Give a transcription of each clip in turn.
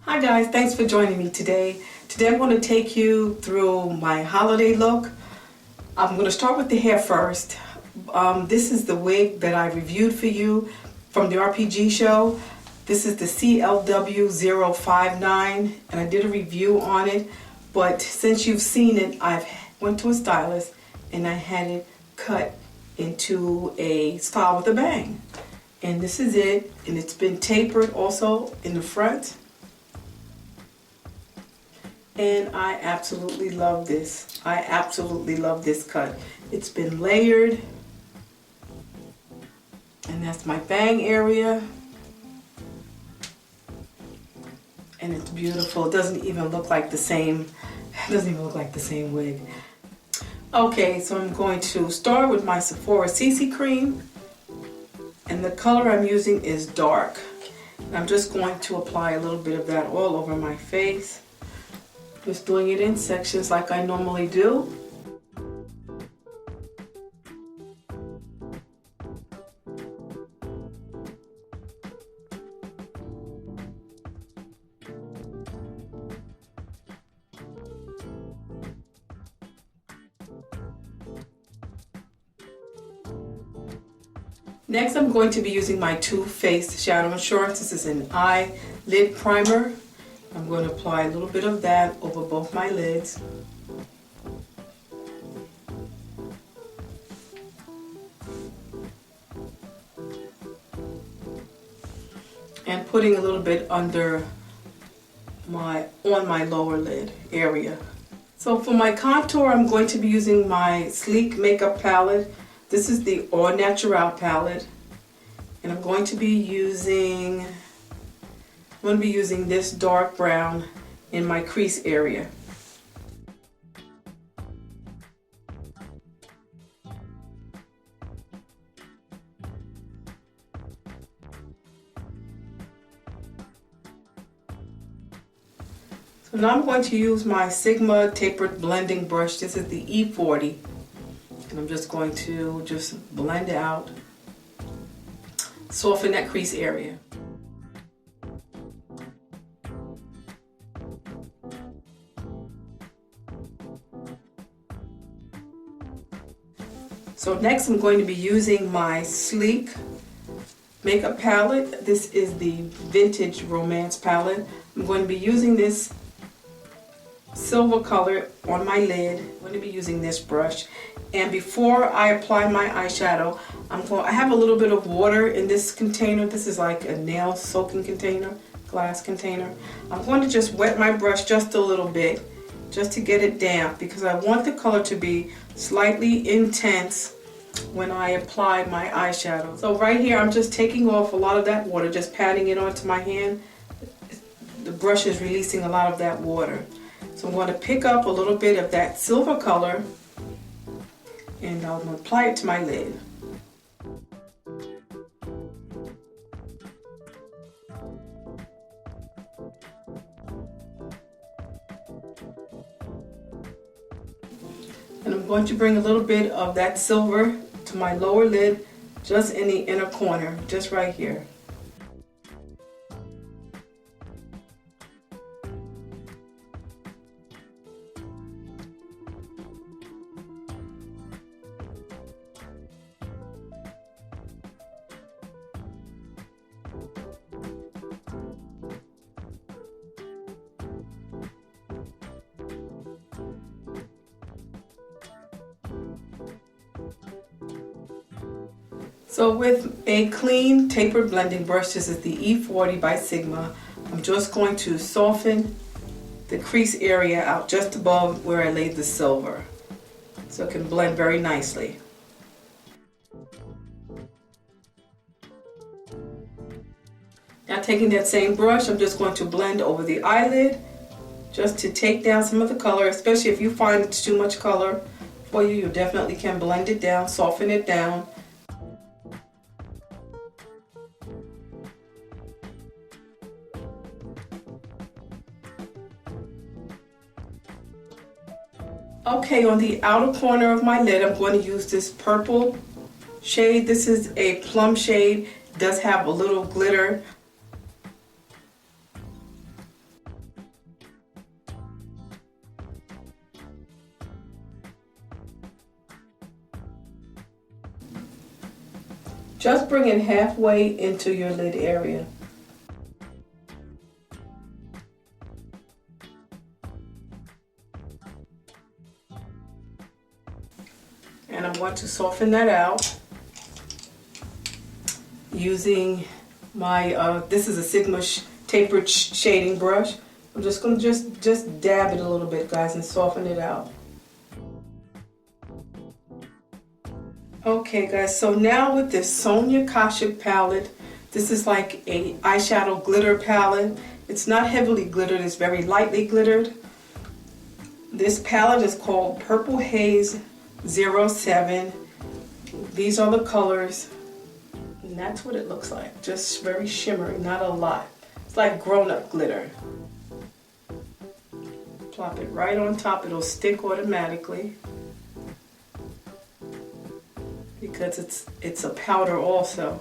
Hi guys, thanks for joining me today. Today I'm going to take you through my holiday look. I'm going to start with the hair first. This is the wig that I reviewed for you from the RPG show. This is the CLW059 and I did a review on it, but since you've seen it, I went to a stylist and I had it cut into a style with a bang. And this is it, and it's been tapered also in the front. And I absolutely love this. I absolutely love this cut. It's been layered. And that's my bang area. And it's beautiful. It doesn't even look like the same, wig. Okay, so I'm going to start with my Sephora CC cream. And the color I'm using is dark. And I'm just going to apply a little bit of that all over my face. Just doing it in sections like I normally do. Next, I'm going to be using my Too Faced Shadow Insurance. This is an eyelid primer. I'm going to apply a little bit of that over both my lids. And putting a little bit under on my lower lid area. So for my contour, I'm going to be using my Sleek makeup palette. This is the All Natural palette. And I'm going to be using this dark brown in my crease area. So now I'm going to use my Sigma tapered blending brush. This is the E40. And I'm just going to blend out, soften that crease area. So next I'm going to be using my Sleek makeup palette. This is the Vintage Romance palette. I'm going to be using this silver color on my lid. I'm going to be using this brush. And before I apply my eyeshadow, I have a little bit of water in this container. This is like a nail soaking container, glass container. I'm going to just wet my brush just a little bit, just to get it damp, because I want the color to be slightly intense when I apply my eyeshadow. So right here, I'm just taking off a lot of that water, just patting it onto my hand. The brush is releasing a lot of that water. So I'm going to pick up a little bit of that silver color and I'm going to apply it to my lid. And I'm going to bring a little bit of that silver to my lower lid, just in the inner corner, just right here. So with a clean tapered blending brush, this is the E40 by Sigma, I'm just going to soften the crease area out just above where I laid the silver, so it can blend very nicely. Now taking that same brush, I'm just going to blend over the eyelid, just to take down some of the color, especially if you find it's too much color for you, you definitely can blend it down, soften it down. Okay, on the outer corner of my lid, I'm going to use this purple shade. This is a plum shade. It does have a little glitter. Just bring it halfway into your lid area. And I'm going to soften that out using my, this is a Sigma tapered shading brush. I'm just going to just dab it a little bit, guys, and soften it out. Okay, guys, so now with this Sonia Kashuk palette, this is like a eyeshadow glitter palette. It's not heavily glittered, it's very lightly glittered. This palette is called Purple Haze 07. These are the colors, and that's what it looks like. Just very shimmery, not a lot. It's like grown-up glitter. Plop it right on top, it'll stick automatically because it's a powder also.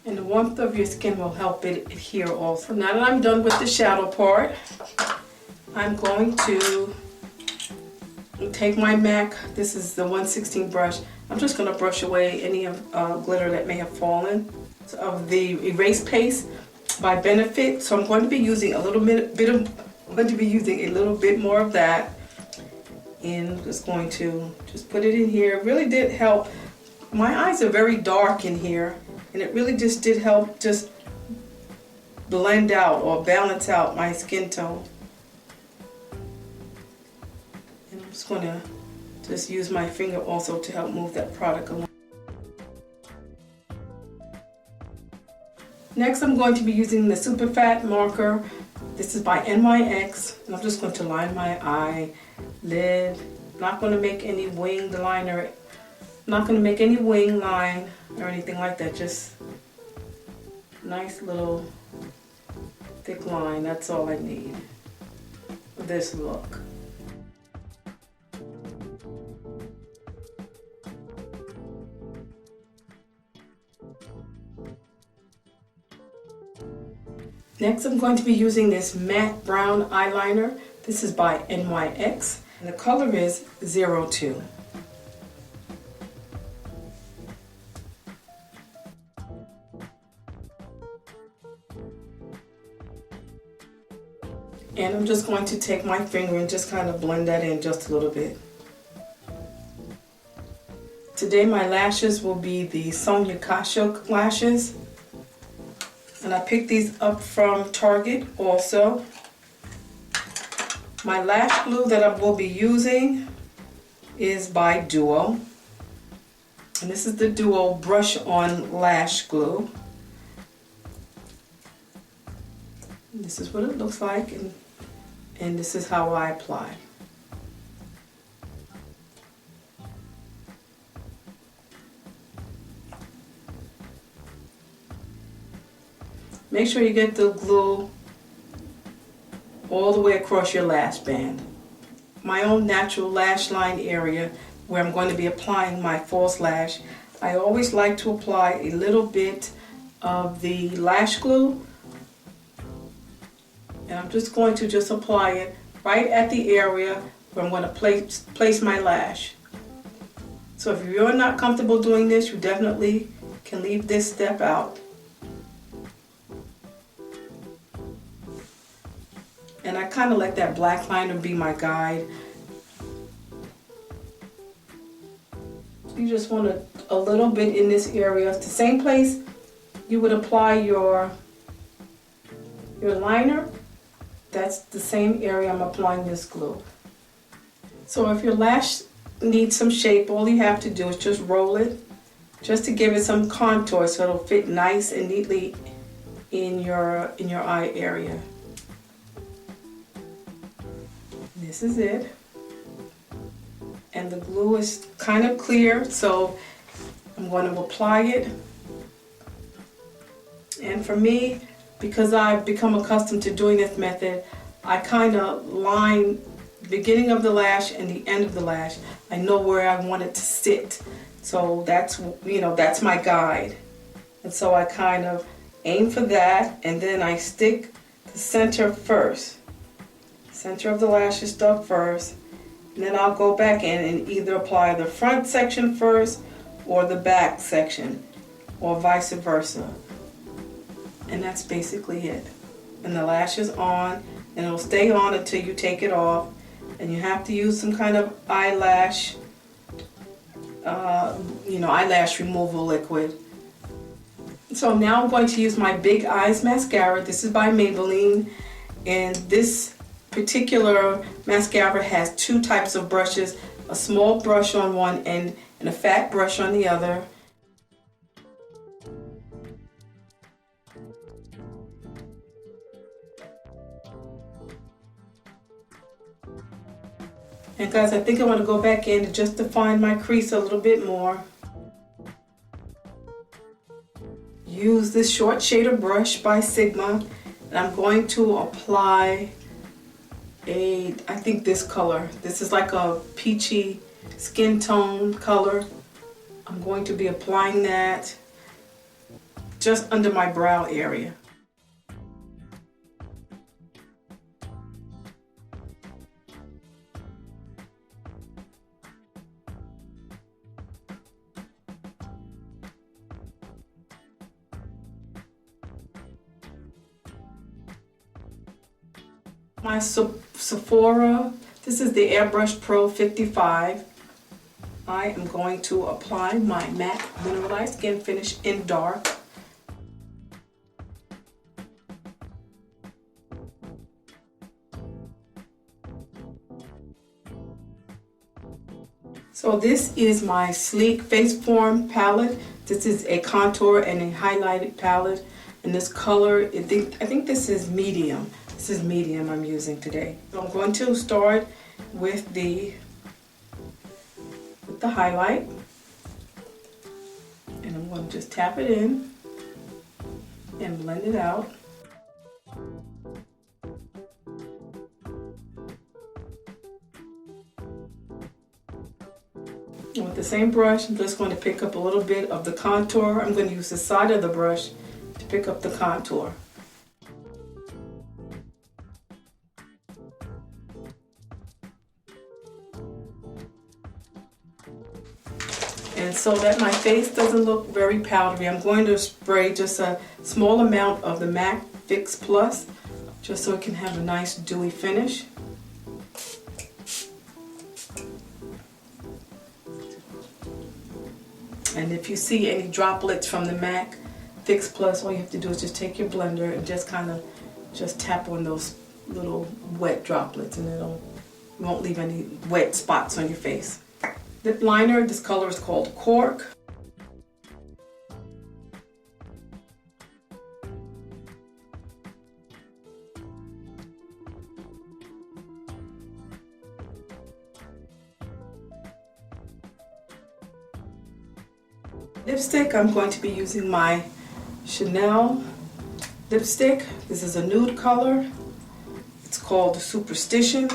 And the warmth of your skin will help it adhere also. Now that I'm done with the shadow part, I'm going to take my MAC, this is the 1/16 brush. I'm just going to brush away any glitter that may have fallen. Of the erase paste by Benefit. So I'm going to be using a little bit more of that. And I'm just going to just put it in here. It really did help. My eyes are very dark in here, and it really just did help just blend out or balance out my skin tone. And I'm just going to just use my finger also to help move that product along. Next, I'm going to be using the Super Fat marker. This is by NYX, and I'm just going to line my eyelid. Not going to make any winged liner. Not going to make any wing line or anything like that. Just nice little thick line. That's all I need for this look. Next, I'm going to be using this matte brown eyeliner. This is by NYX, and the color is 02. And I'm just going to take my finger and just kind of blend that in just a little bit. Today my lashes will be the Sonia Kashuk lashes. And I picked these up from Target also. My lash glue that I will be using is by Duo. And this is the Duo Brush On Lash Glue. And this is what it looks like, and this is how I apply. Make sure you get the glue all the way across your lash band. My own natural lash line area where I'm going to be applying my false lash, I always like to apply a little bit of the lash glue. And I'm just going to just apply it right at the area where I'm going to place my lash. So if you're not comfortable doing this, you definitely can leave this step out. And I kind of let that black liner be my guide. You just want a little bit in this area. It's the same place you would apply your liner. That's the same area I'm applying this glue. So if your lash needs some shape, all you have to do is just roll it, just to give it some contour so it'll fit nice and neatly in your eye area. This is it. And the glue is kind of clear, so I'm going to apply it. And for me, because I've become accustomed to doing this method, I kind of line the beginning of the lash and the end of the lash. I know where I want it to sit. So that's, that's my guide. And so I kind of aim for that, and then I stick the center first. Center of the lashes stuff first, and then I'll go back in and either apply the front section first or the back section, or vice versa. And that's basically it. And the lash is on, and it'll stay on until you take it off. And you have to use some kind of eyelash, eyelash removal liquid. So now I'm going to use my Big Eyes mascara. This is by Maybelline, and this particular mascara has two types of brushes, a small brush on one end and a fat brush on the other. And guys, I think I want to go back in and just define my crease a little bit more. Use this short shader brush by Sigma, and I'm going to apply I think this color. This is like a peachy skin tone color. I'm going to be applying that just under my brow area. My Sephora, this is the Airbrush Pro 55. I am going to apply my matte mineralized skin finish in dark. So this is my Sleek Face Form palette. This is a contour and a highlighted palette. And this color, I think this is medium. This is medium I'm using today. So I'm going to start with the highlight. And I'm going to just tap it in and blend it out. And with the same brush, I'm just going to pick up a little bit of the contour. I'm going to use the side of the brush to pick up the contour. And so that my face doesn't look very powdery, I'm going to spray just a small amount of the MAC Fix Plus, just so it can have a nice dewy finish. And if you see any droplets from the MAC Fix Plus, all you have to do is just take your blender and just kind of just tap on those little wet droplets, and you won't leave any wet spots on your face. Lip liner, this color is called Cork. Lipstick, I'm going to be using my Chanel lipstick. This is a nude color. It's called Superstition.